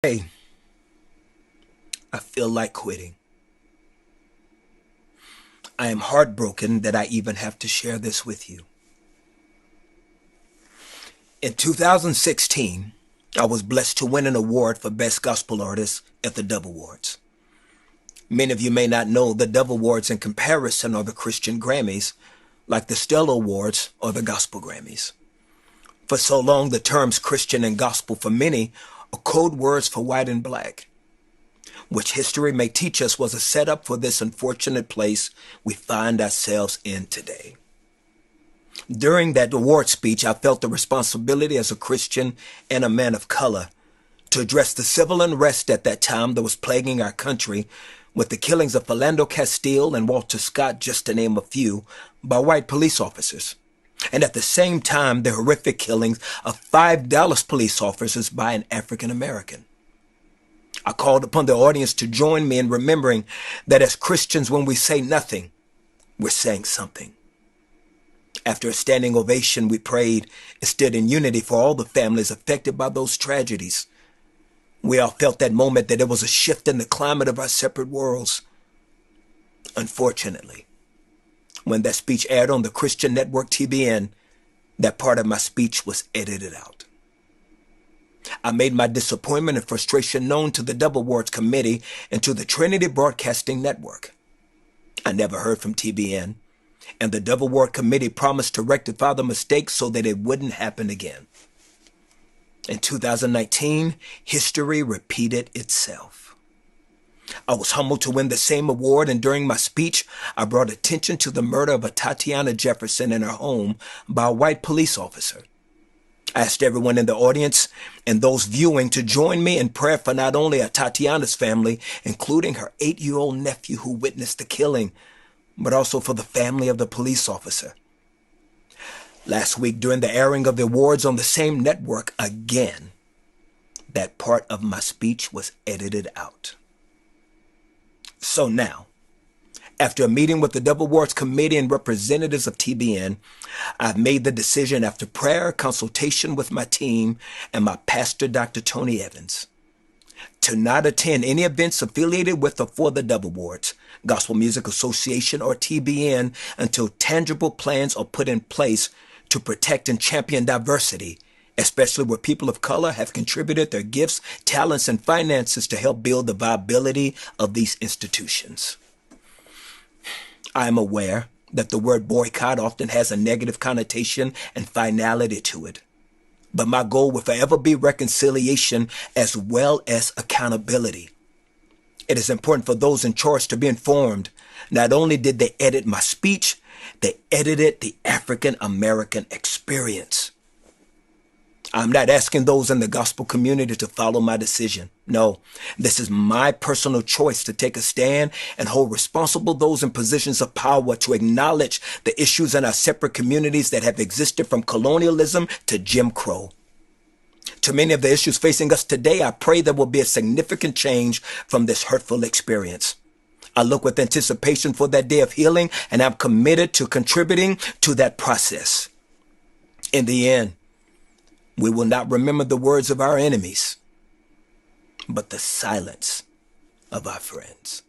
Hey, I feel like quitting. I am heartbroken that I even have to share this with you. In 2016, I was blessed to win an award for Best Gospel Artist at the Dove Awards. Many of you may not know the Dove Awards in comparison are the Christian Grammys, like the Stella Awards or the Gospel Grammys. For so long, the terms Christian and gospel for many are code words for white and black, which history may teach us was a setup for this unfortunate place we find ourselves in today. During that award speech, I felt the responsibility as a Christian and a man of color to address the civil unrest at that time that was plaguing our country with the killings of Philando Castile and Walter Scott, just to name a few, by white police officers. And at the same time, the horrific killings of 5 Dallas police officers by an African American. I called upon the audience to join me in remembering that as Christians, when we say nothing, we're saying something. After a standing ovation, we prayed and stood in unity for all the families affected by those tragedies. We all felt that moment that there was a shift in the climate of our separate worlds. Unfortunately, when that speech aired on the Christian network TBN, that part of my speech was edited out. I made my disappointment and frustration known to the Dove Awards Committee and to the Trinity Broadcasting Network. I never heard from TBN, and the Dove Award Committee promised to rectify the mistake so that it wouldn't happen again. In 2019, history repeated itself. I was humbled to win the same award, and during my speech, I brought attention to the murder of a Tatiana Jefferson in her home by a white police officer. I asked everyone in the audience and those viewing to join me in prayer for not only Tatiana's family, including her 8-year-old nephew who witnessed the killing, but also for the family of the police officer. Last week, during the airing of the awards on the same network again, that part of my speech was edited out. So now, after a meeting with the Dove Awards Committee and representatives of TBN, I've made the decision after prayer, consultation with my team, and my pastor, Dr. Tony Evans, to not attend any events affiliated with or for the Dove Awards, Gospel Music Association, or TBN until tangible plans are put in place to protect and champion diversity, especially where people of color have contributed their gifts, talents, and finances to help build the viability of these institutions. I am aware that the word boycott often has a negative connotation and finality to it. But my goal will forever be reconciliation as well as accountability. It is important for those in charge to be informed. Not only did they edit my speech, they edited the African American experience. I'm not asking those in the gospel community to follow my decision. No, this is my personal choice to take a stand and hold responsible those in positions of power to acknowledge the issues in our separate communities that have existed from colonialism to Jim Crow. To many of the issues facing us today, I pray there will be a significant change from this hurtful experience. I look with anticipation for that day of healing, and I'm committed to contributing to that process. In the end, we will not remember the words of our enemies, but the silence of our friends.